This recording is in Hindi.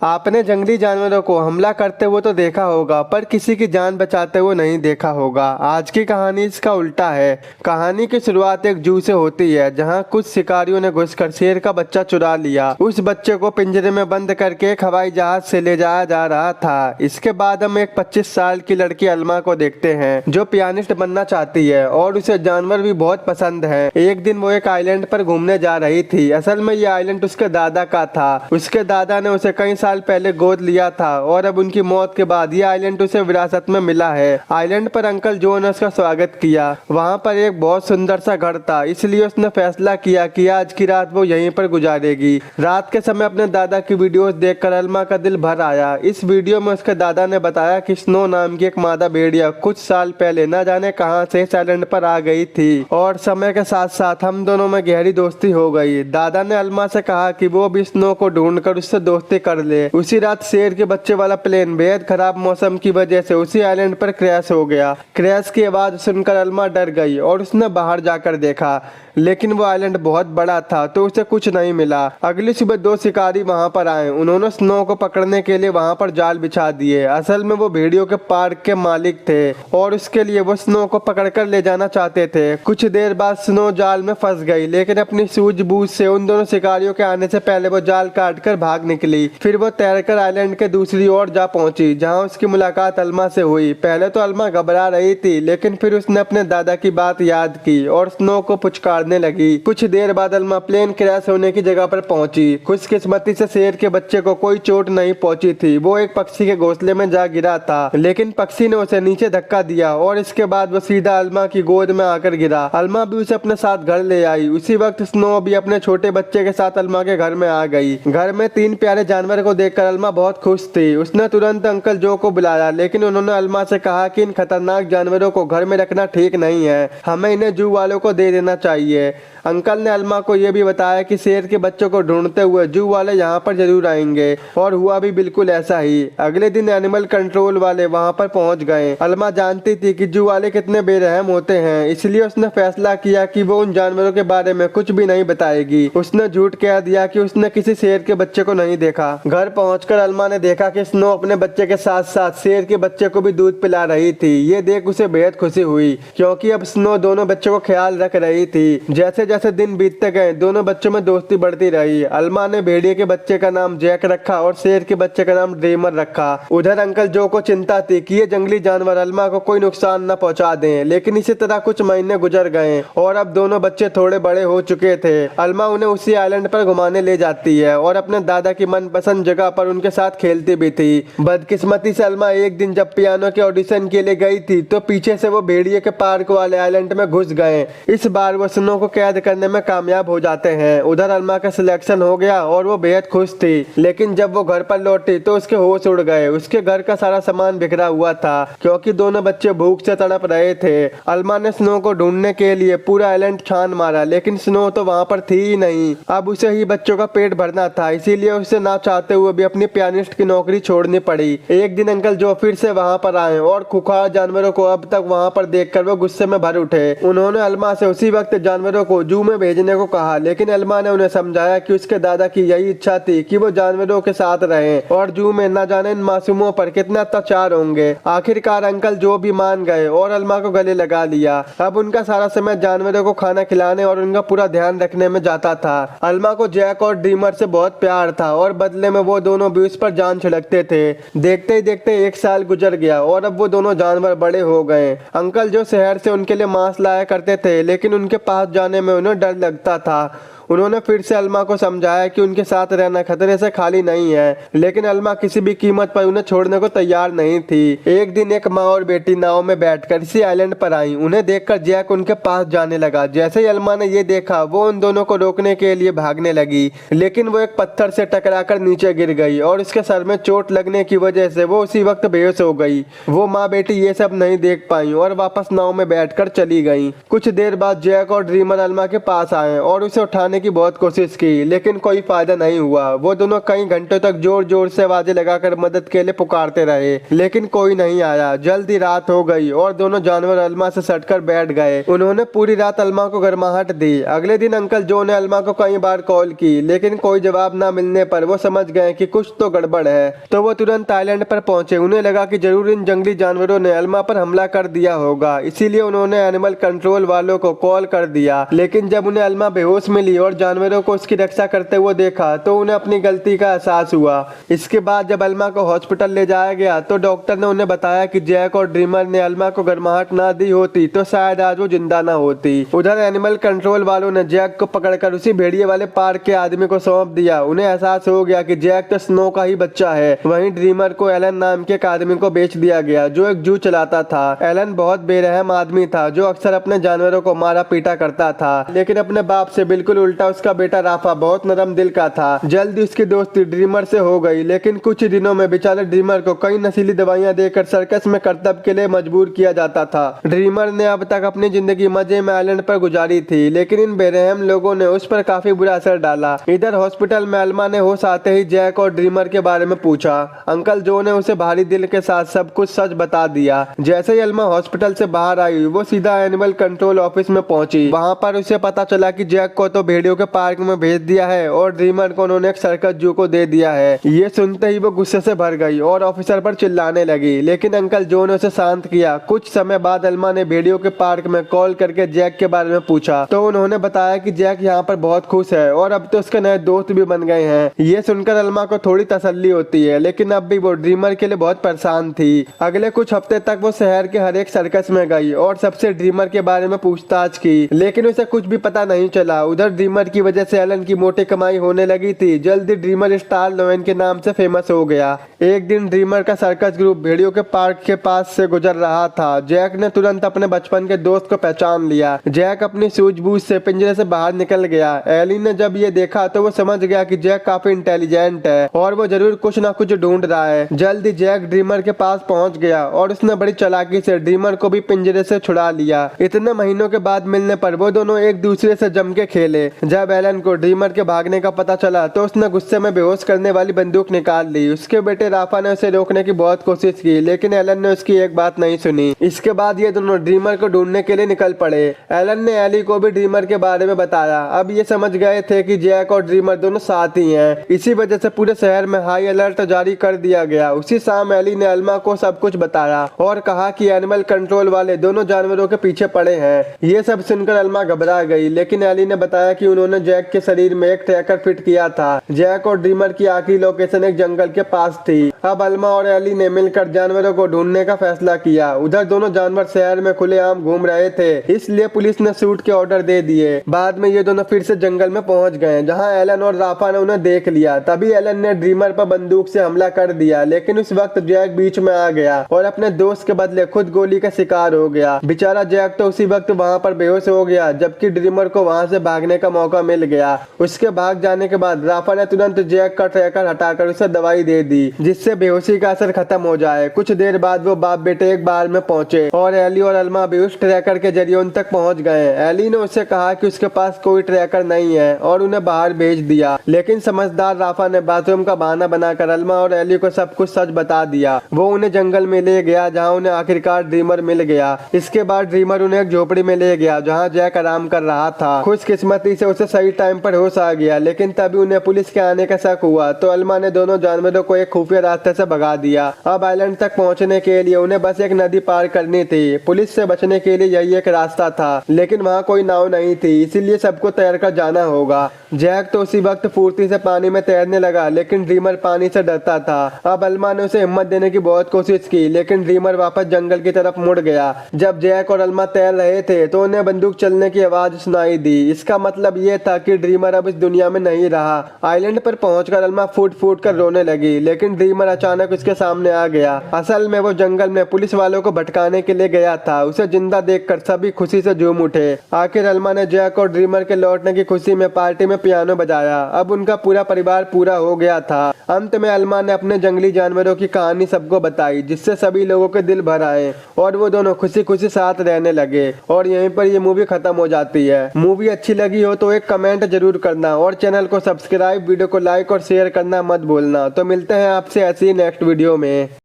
आपने जंगली जानवरों को हमला करते हुए तो देखा होगा, पर किसी की जान बचाते हुए नहीं देखा होगा। आज की कहानी इसका उल्टा है। कहानी की शुरुआत एक जू से होती है, जहां कुछ शिकारियों ने घुसकर शेर का बच्चा चुरा लिया। उस बच्चे को पिंजरे में बंद करके एक हवाई जहाज से ले जाया जा रहा था। इसके बाद हम एक 25 साल की लड़की अलमा को देखते हैं, जो पियानिस्ट बनना चाहती है और उसे जानवर भी बहुत पसंद है। एक दिन वो एक आइलैंड पर घूमने जा रही थी। असल में ये आइलैंड उसके दादा का था। उसके दादा ने उसे कई साल पहले गोद लिया था और अब उनकी मौत के बाद यह आइलैंड उसे विरासत में मिला है। आइलैंड पर अंकल जो ने उसका स्वागत किया। वहाँ पर एक बहुत सुंदर सा घर था, इसलिए उसने फैसला किया कि आज की रात वो यहीं पर गुजारेगी। रात के समय अपने दादा की वीडियोस देखकर अलमा का दिल भर आया। इस वीडियो में उसके दादा ने बताया कि स्नो नाम की एक मादा भेड़िया कुछ साल पहले न जाने कहां से इस आइलैंड पर आ गई थी और समय के साथ साथ हम दोनों में गहरी दोस्ती हो गई। दादा ने अलमा से कहा कि वो भी स्नो को ढूंढकर उससे दोस्ती कर ले। उसी रात शेर के बच्चे वाला प्लेन बेहद खराब मौसम की वजह से उसी आइलैंड पर क्रैश हो गया। क्रैश की आवाज सुनकर अलमा डर गई और उसने बाहर जाकर देखा, लेकिन वो आइलैंड बहुत बड़ा था तो उसे कुछ नहीं मिला। अगली सुबह दो शिकारी वहां पर आए। उन्होंने स्नो को पकड़ने के लिए वहां पर जाल बिछा दिए। असल में वो भेड़ियों के पार्क के मालिक थे और उसके लिए वो स्नो को पकड़कर ले जाना चाहते थे। कुछ देर बाद स्नो जाल में फंस गई, लेकिन अपनी सूझबूझ से उन दोनों शिकारियों के आने से पहले वो जाल काटकर भाग निकली। फिर वो तैरकर आइलैंड के दूसरी ओर जा पहुंची, जहां उसकी मुलाकात अलमा से हुई। पहले तो अलमा घबरा रही थी, लेकिन फिर उसने अपने दादा की बात याद की और स्नो को पुचकारने लगी। कुछ देर बाद अलमा प्लेन क्रैश होने की जगह पर पहुंची। खुशकिस्मती से शेर के बच्चे को कोई चोट नहीं पहुंची थी। वो एक पक्षी के घोंसले में जा गिरा था, लेकिन पक्षी ने उसे नीचे धक्का दिया और इसके बाद वो सीधा अलमा की गोद में आकर गिरा। अलमा भी उसे अपने साथ घर ले आई। उसी वक्त स्नो भी अपने छोटे बच्चे के साथ अलमा के घर में आ गई। घर में 3 प्यारे जानवर को देखकर अलमा बहुत खुश थी। उसने तुरंत अंकल जो को बुलाया, लेकिन उन्होंने अलमा से कहा कि इन खतरनाक जानवरों को घर में रखना ठीक नहीं है, हमें इन्हें जू वालों को दे देना चाहिए। अंकल ने अलमा को यह भी बताया कि शेर के बच्चों को ढूंढते हुए जू वाले यहाँ पर जरूर आएंगे, और हुआ भी बिल्कुल ऐसा ही। अगले दिन एनिमल कंट्रोल वाले वहाँ पर पहुँच गए। अलमा जानती थी कि जू वाले कितने बेरहम होते हैं, इसलिए उसने फैसला किया कि वो उन जानवरों के बारे में कुछ भी नहीं बताएगी। उसने झूठ कह दिया कि उसने किसी शेर के बच्चे को नहीं देखा। घर पहुंचकर अलमा ने देखा कि स्नो अपने बच्चे के साथ साथ शेर के बच्चे को भी दूध पिला रही थी। ये देख उसे बेहद खुशी हुई, क्योंकि अब स्नो दोनों बच्चों को ख्याल रख रही थी। जैसे जैसे दिन बीतते गए, दोनों बच्चों में दोस्ती बढ़ती रही। अलमा ने भेड़िए के बच्चे का नाम जैक रखा और शेर के बच्चे का नाम ड्रीमर रखा। उधर अंकल जो को चिंता थी कि ये जंगली जानवर अलमा को कोई नुकसान न पहुंचा दें, लेकिन इसी तरह कुछ महीने गुजर गए और अब दोनों बच्चे थोड़े बड़े हो चुके थे। अलमा उन्हें उसी आइलैंड पर घुमाने ले जाती है और अपने दादा की मनपसंद जगह पर उनके साथ खेलती भी थी। बदकिस्मती से अलमा एक दिन जब पियानो के ऑडिशन के लिए गई थी, तो पीछे से वो भेड़िए के पार्क वाले आइलैंड में घुस गए। इस बार वो स्नो को कैद करने में कामयाब हो जाते हैं। उधर अलमा का सिलेक्शन हो गया और वो बेहद खुश थी, लेकिन जब वो घर पर लौटी तो उसके होश उड़ गए। उसके घर का सारा सामान बिखरा हुआ था, क्योंकि दोनों बच्चे भूख से तड़प रहे थे। अलमा ने स्नो को ढूंढने के लिए पूरा आइलैंड छान मारा, लेकिन स्नो तो वहाँ पर थी ही नहीं। अब उसे ही बच्चों का पेट भरना था, इसीलिए उसे ना चाहते हुए भी अपनी पियानिस्ट की नौकरी छोड़नी पड़ी। एक दिन अंकल जो फिर से वहाँ पर आए और खुखार जानवरों को अब तक वहाँ पर देखकर वो गुस्से में भर उठे। उन्होंने अलमा से उसी वक्त जानवरों को जू में भेजने को कहा, लेकिन अलमा ने उन्हें समझाया कि उसके दादा की यही इच्छा थी कि वो जानवरों के साथ रहें और जू में न जाने इन मासूमों पर कितना अत्याचार होंगे। आखिरकार अंकल जो भी मान गए और अलमा को गले लगा लिया। अब उनका सारा समय जानवरों को खाना खिलाने और उनका पूरा ध्यान रखने में जाता था। अलमा को जैक और ड्रीमर से बहुत प्यार था और बदले में वो दोनों भी उस पर जान छिड़कते थे। देखते ही देखते 1 साल गुजर गया और अब वो दोनों जानवर बड़े हो गए। अंकल जो शहर से उनके लिए मांस लाया करते थे, लेकिन उनके पास जाने में उन्हें डर लगता था। उन्होंने फिर से अलमा को समझाया कि उनके साथ रहना खतरे से खाली नहीं है, लेकिन अलमा किसी भी कीमत पर उन्हें छोड़ने को तैयार नहीं थी। एक दिन एक माँ और बेटी नाव में बैठकर इसी आइलैंड पर आई। उन्हें देखकर जैक उनके पास जाने लगा। जैसे ही अलमा ने ये देखा, वो उन दोनों को रोकने के लिए भागने लगी, लेकिन वो एक पत्थर से टकराकर नीचे गिर गई और उसके सर में चोट लगने की वजह से वो उसी वक्त बेहोश हो गई। वो माँ बेटी ये सब नहीं देख पाई और वापस नाव में बैठकर चली गई। कुछ देर बाद जैक और ड्रीमर अलमा के पास आए और उसे उठाने जगाने की बहुत कोशिश की लेकिन कोई फायदा नहीं हुआ। वो दोनों कई घंटों तक जोर जोर से आवाजें लगाकर मदद के लिए पुकारते रहे लेकिन कोई नहीं आया। जल्द ही रात हो गई और दोनों जानवर अलमा से सटकर बैठ गए। उन्होंने पूरी रात अलमा को गर्माहट दी। अगले दिन अंकल जो ने अलमा को कई बार कॉल की लेकिन कोई जवाब न मिलने पर वो समझ गए कि कुछ तो गड़बड़ है। तो वो तुरंत आइलैंड पर पहुंचे। उन्हें लगा कि जरूर इन जंगली जानवरों ने अलमा पर हमला कर दिया होगा, इसीलिए उन्होंने एनिमल कंट्रोल वालों को कॉल कर दिया। लेकिन जब उन्हें अलमा बेहोश मिली और जानवरों को उसकी रक्षा करते हुए देखा तो उन्हें अपनी गलती का एहसास हुआ। इसके बाद जब अलमा को हॉस्पिटल ले जाया गया तो डॉक्टर ने उन्हें बताया कि जैक और ड्रीमर ने अलमा को गर्माहट ना दी होती तो शायद आज वो जिंदा ना होती। उधर एनिमल कंट्रोल वालों ने जैक को पकड़कर उसी भेड़िए वाले पार्क के आदमी को सौंप दिया। उन्हें एहसास हो गया कि जैक तो स्नो का ही बच्चा है। वहीं ड्रीमर को एलन नाम के एक आदमी को बेच दिया गया जो एक जू चलाता था। एलन बहुत बेरहम आदमी था जो अक्सर अपने जानवरों को मारा पीटा करता था, लेकिन अपने बाप से बिल्कुल उल्टा उसका बेटा राफा बहुत नरम दिल का था। जल्दी उसकी दोस्ती ड्रीमर से हो गई लेकिन कुछ ही दिनों में बेचारे ड्रीमर को कई नशीली दवाइयां देकर सर्कस में करतब के लिए मजबूर किया जाता था। ड्रीमर ने अब तक अपनी जिंदगी मजे में आइलैंड पर गुजारी थी लेकिन इन बेरहम लोगों ने उस पर काफी बुरा असर डाला। इधर हॉस्पिटल में अलमा ने होश आते ही जैक और ड्रीमर के बारे में पूछा। अंकल जो ने उसे भारी दिल के साथ सब कुछ सच बता दिया। जैसे ही अलमा हॉस्पिटल से बाहर आई वो सीधा एनिमल कंट्रोल ऑफिस में पहुंची। वहां पर उसे पता चला कि जैक को तो भेड़ियों के पार्क में भेज दिया है और ड्रीमर को उन्होंने एक सर्कस जू को दे दिया है। ये सुनते ही वो गुस्से से भर गई और ऑफिसर पर चिल्लाने लगी, लेकिन अंकल जो ने उसे शांत किया। कुछ समय बाद अलमा ने भेड़ियों के पार्क में कॉल करके जैक के बारे में पूछा तो उन्होंने बताया कि जैक यहाँ पर बहुत खुश है और अब तो उसके नए दोस्त भी बन गए हैं। ये सुनकर अलमा को थोड़ी तसल्ली होती है लेकिन अब भी वो ड्रीमर के लिए बहुत परेशान थी। अगले कुछ हफ्ते तक वो शहर के हर एक सर्कस में गई और सबसे ड्रीमर के बारे में पूछताछ की लेकिन उसे कुछ भी पता नहीं चला। उधर ड्रीमर की वजह से एलन की मोटी कमाई होने लगी थी। जल्दी ड्रीमर स्टार लोएन के नाम से फेमस हो गया। एक दिन ड्रीमर का सर्कस ग्रुप भेड़ियों के पार्क के पास से गुजर रहा था। जैक ने तुरंत अपने बचपन के दोस्त को पहचान लिया। जैक अपनी सूझबूझ से पिंजरे से बाहर निकल गया। एली ने जब ये देखा तो वो समझ गया कि जैक काफी इंटेलिजेंट है और वो जरूर कुछ ना कुछ ढूंढ रहा है। जल्दी जैक ड्रीमर के पास पहुंच गया और उसने बड़ी चालाकी से ड्रीमर को भी पिंजरे से छुड़ा लिया। इतने महीनों के बाद मिलने पर वो दोनों एक दूसरे से जम के खेले। जब एलन को ड्रीमर के भागने का पता चला तो उसने गुस्से में बेहोश करने वाली बंदूक निकाल ली। उसके बेटे राफा ने उसे रोकने की बहुत कोशिश की लेकिन एलन ने उसकी एक बात नहीं सुनी। इसके बाद ये दोनों ड्रीमर को ढूंढने के लिए निकल पड़े। एलन ने एली को भी ड्रीमर के बारे में बताया। अब ये समझ गए थे कि जैक और ड्रीमर दोनों साथ ही हैं। इसी वजह से पूरे शहर में हाई अलर्ट जारी कर दिया गया। उसी शाम एली ने अलमा को सब कुछ बताया और कहा कि एनिमल कंट्रोल वाले दोनों जानवरों के पीछे पड़े हैं। ये सब सुनकर अलमा घबरा गई लेकिन एली ने बताया कि उन्होंने जैक के शरीर में एक ट्रैकर फिट किया था। जैक और ड्रीमर की आखिरी लोकेशन एक जंगल के पास थी। अब अलमा और एली ने मिलकर जानवरों को ढूंढने का फैसला किया। उधर दोनों जानवर शहर में खुलेआम घूम रहे थे, इसलिए पुलिस ने शूट के ऑर्डर दे दिए। बाद में ये दोनों फिर से जंगल में पहुंच गए जहां एलन और राफा ने उन्हें देख लिया। तभी एलन ने ड्रीमर पर बंदूक से हमला कर दिया लेकिन उस वक्त जैक बीच में आ गया और अपने दोस्त के बदले खुद गोली का शिकार हो गया। बेचारा जैक तो उसी वक्त वहां पर बेहोश हो गया जबकि ड्रीमर को वहां से भागने का मौका मिल गया। उसके भाग जाने के बाद राफा ने तुरंत जैक का ट्रैकर हटाकर उसे दवाई दे दी जिससे बेहोशी का असर खत्म हो जाए। कुछ देर बाद वो बाप बेटे एक बार में पहुंचे और एली और अलमा भी उस ट्रैकर के जरिए उन तक पहुंच गए। एली ने उससे कहा कि उसके पास कोई ट्रैकर नहीं है और उन्हें बाहर भेज दिया लेकिन समझदार राफा ने बाथरूम का बहाना बनाकर अलमा और एली को सब कुछ सच बता दिया। वो उन्हें जंगल में ले गया जहाँ उन्हें आखिरकार ड्रीमर मिल गया। इसके बाद ड्रीमर उन्हें एक झोपड़ी में ले गया जहाँ जैक आराम कर रहा था। खुशकिस्मती से उसे सही टाइम पर होश आ गया लेकिन तभी उन्हें पुलिस के आने का शक हुआ तो अलमा ने दोनों जानवरों को एक खुफिया रास्ते से भगा दिया। अब आइलैंड तक पहुंचने के लिए उन्हें बस एक नदी पार करनी थी। पुलिस से बचने के लिए यही एक रास्ता था लेकिन वहाँ कोई नाव नहीं थी, इसीलिए सबको तैर कर जाना होगा। जैक तो उसी वक्त फुर्ती से पानी में तैरने लगा लेकिन ड्रीमर पानी से डरता था। अब अलमा ने उसे हिम्मत देने की बहुत कोशिश की लेकिन ड्रीमर वापस जंगल की तरफ मुड़ गया। जब जैक और अलमा तैर रहे थे तो उन्हें बंदूक चलने की आवाज सुनाई दी। इसका मतलब ये था कि ड्रीमर अब इस दुनिया में नहीं रहा। आइलैंड पर पहुंचकर अलमा फूट फूट कर रोने लगी लेकिन ड्रीमर अचानक उसके सामने आ गया। असल में वो जंगल में पुलिस वालों को भटकाने के लिए गया था। उसे जिंदा देखकर सभी खुशी से झूम उठे। आखिर अल्मा ने जैक और ड्रीमर के लौटने की खुशी में पार्टी में पियानो बजाया। अब उनका पूरा परिवार पूरा हो गया था। अंत में अल्मा ने अपने जंगली जानवरों की कहानी सबको बताई, जिससे सभी लोगों के दिल भर आए और वो दोनों खुशी खुशी साथ रहने लगे। और यहीं पर ये मूवी खत्म हो जाती है। मूवी अच्छी लगी हो तो एक कमेंट जरूर करना और चैनल को सब्सक्राइब, वीडियो को लाइक और शेयर करना मत भूलना। तो मिलते हैं आपसे ऐसी नेक्स्ट वीडियो में।